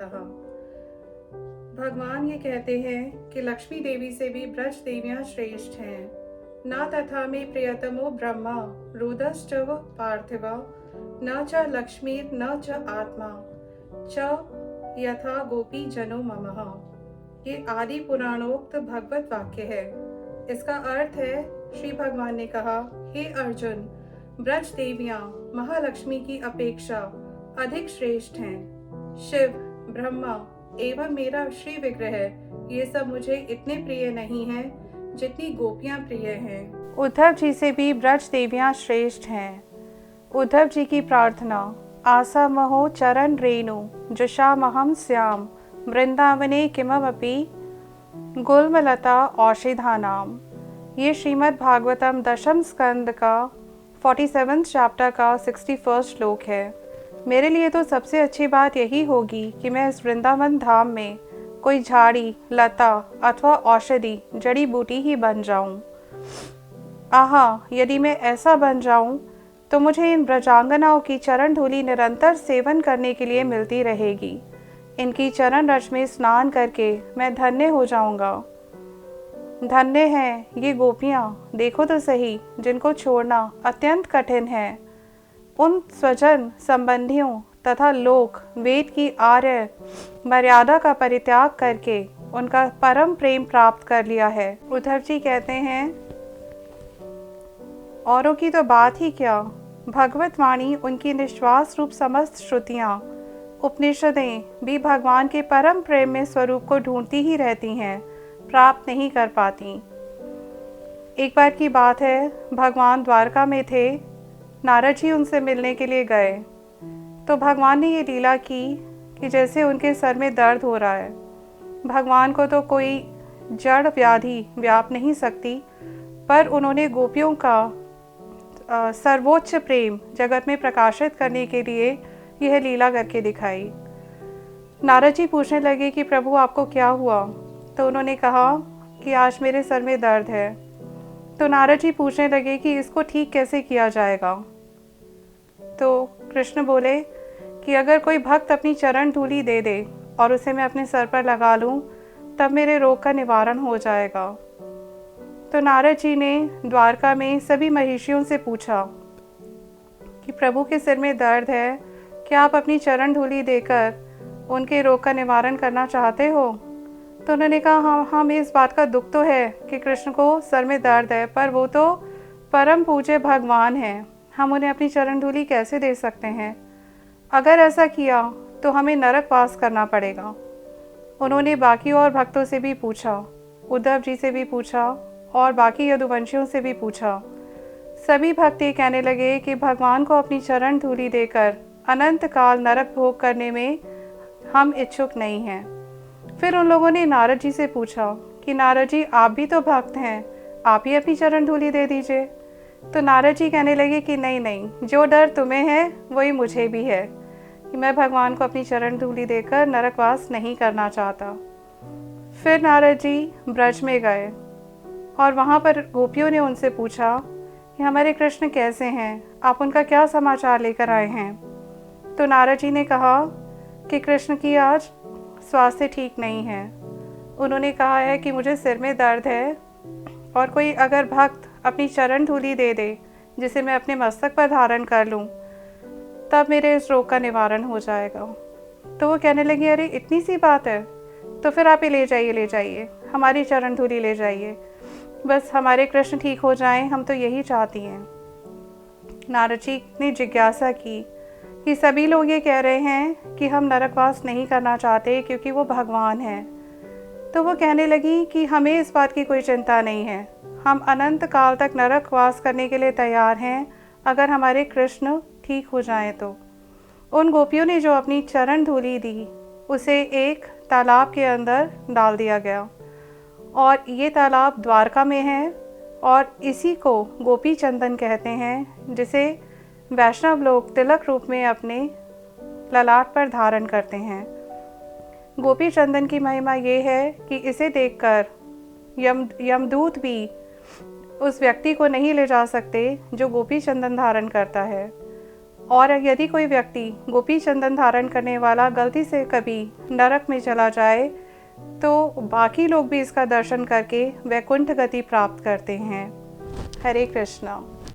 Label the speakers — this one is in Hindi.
Speaker 1: जातः। भगवान ये कहते हैं कि लक्ष्मी देवी से भी ब्रज देवियां श्रेष्ठ हैं। न तथा में प्रियतमो ब्रह्मा रुदश्च पार्थिव न च लक्ष्मीर न च आत्मा च यथा गोपी जनो ममः। ये आदि पुराणोक्त भगवत वाक्य है। इसका अर्थ है, श्री भगवान ने कहा, हे अर्जुन, ब्रज देवियां महालक्ष्मी की अपेक्षा अधिक श्रेष्ठ हैं। शिव, ब्रह्मा एवं मेरा श्री विग्रह ये सब मुझे इतने प्रिय नहीं हैं जितनी गोपियां प्रिय हैं। उद्धव जी से भी ब्रज देवियां श्रेष्ठ हैं। उद्धव जी की प्रार्थना, आशा महो चरण रेणु जुषामहम श्याम वृंदावने किमपि गुल्मलता औषधानाम। ये श्रीमद् भागवतम दशम स्कंद का 47 चैप्टर का 61 श्लोक है। मेरे लिए तो सबसे अच्छी बात यही होगी कि मैं इस वृंदावन धाम में कोई झाड़ी, लता अथवा औषधि, जड़ी बूटी ही बन जाऊं। आहा, यदि मैं ऐसा बन जाऊं तो मुझे इन ब्रजांगनाओं की चरण धूलि निरंतर सेवन करने के लिए मिलती रहेगी। इनकी चरण रज में स्नान करके मैं धन्य हो जाऊंगा। धन्य हैं ये गोपियां, देखो तो सही, जिनको छोड़ना अत्यंत कठिन है। उन स्वजन संबंधियों तथा लोक वेद की आर्य मर्यादा का परित्याग करके उनका परम प्रेम प्राप्त कर लिया है। उद्धव जी कहते हैं, औरों की तो बात ही क्या, भगवत वाणी, उनकी निश्वास रूप समस्त श्रुतियाँ, उपनिषदें भी भगवान के परम प्रेम में स्वरूप को ढूंढती ही रहती हैं, प्राप्त नहीं कर पाती। एक बार की बात है, भगवान द्वारका में थे। नारद जी उनसे मिलने के लिए गए तो भगवान ने ये लीला की कि जैसे उनके सर में दर्द हो रहा है। भगवान को तो कोई जड़ व्याधि व्याप नहीं सकती, पर उन्होंने गोपियों का सर्वोच्च प्रेम जगत में प्रकाशित करने के लिए यह लीला करके दिखाई। नारद जी पूछने लगे कि प्रभु आपको क्या हुआ? तो उन्होंने कहा कि आज मेरे सर में दर्द है। तो नारद जी पूछने लगे कि इसको ठीक कैसे किया जाएगा? तो कृष्ण बोले कि अगर कोई भक्त अपनी चरण धूलि दे दे और उसे मैं अपने सर पर लगा लूं, तब मेरे रोग का निवारण हो जाएगा। तो नारद जी ने द्वारका में सभी महिषियों से पूछा कि प्रभु के सिर में दर्द है, क्या आप अपनी चरण धूलि देकर उनके रोग का निवारण करना चाहते हो? तो उन्होंने कहा, हाँ, हमें इस बात का दुख तो है कि कृष्ण को सर में दर्द है, पर वो तो परम पूज्य भगवान हैं, हम उन्हें अपनी चरण धूलि कैसे दे सकते हैं? अगर ऐसा किया तो हमें नरकवास करना पड़ेगा। उन्होंने बाकी और भक्तों से भी पूछा, उद्धव जी से भी पूछा और बाकी यदुवंशियों से भी पूछा। सभी भक्त ये कहने लगे कि भगवान को अपनी चरण धूलि देकर अनंत काल नरक भोग करने में हम इच्छुक नहीं हैं। फिर उन लोगों ने नारद जी से पूछा कि नारद जी, आप भी तो भक्त हैं, आप ही अपनी चरण धूलि दे दीजिए। तो नारद जी कहने लगे कि नहीं नहीं, जो डर तुम्हें है वही मुझे भी है कि मैं भगवान को अपनी चरण धूलि देकर नरकवास नहीं करना चाहता। फिर नारद जी ब्रज में गए और वहाँ पर गोपियों ने उनसे पूछा कि हमारे कृष्ण कैसे हैं, आप उनका क्या समाचार लेकर आए हैं? तो नारद जी ने कहा कि कृष्ण की आज स्वास्थ्य ठीक नहीं है। उन्होंने कहा है कि मुझे सिर में दर्द है और कोई अगर भक्त अपनी चरण धूलि दे दे जिसे मैं अपने मस्तक पर धारण कर लूं, तब मेरे इस रोग का निवारण हो जाएगा। तो वो कहने लगी, अरे इतनी सी बात है, तो फिर आप ये ले जाइए, हमारी चरण धूलि ले जाइए, बस हमारे कृष्ण ठीक हो जाएं, हम तो यही चाहती हैं। नारद जी ने जिज्ञासा की कि सभी लोग ये कह रहे हैं कि हम नरकवास नहीं करना चाहते क्योंकि वो भगवान हैं। तो वो कहने लगी कि हमें इस बात की कोई चिंता नहीं है, हम अनंत काल तक नरकवास करने के लिए तैयार हैं, अगर हमारे कृष्ण ठीक हो जाएं तो। उन गोपियों ने जो अपनी चरण धूलि दी उसे एक तालाब के अंदर डाल दिया गया और ये तालाब द्वारका में है और इसी को गोपी चंदन कहते हैं, जिसे वैष्णव लोग तिलक रूप में अपने ललाट पर धारण करते हैं। गोपी चंदन की महिमा ये है कि इसे देखकर यमदूत भी उस व्यक्ति को नहीं ले जा सकते जो गोपी चंदन धारण करता है। और यदि कोई व्यक्ति गोपी चंदन धारण करने वाला गलती से कभी नरक में चला जाए तो बाकी लोग भी इसका दर्शन करके वैकुंठ गति प्राप्त करते हैं। हरे कृष्णा।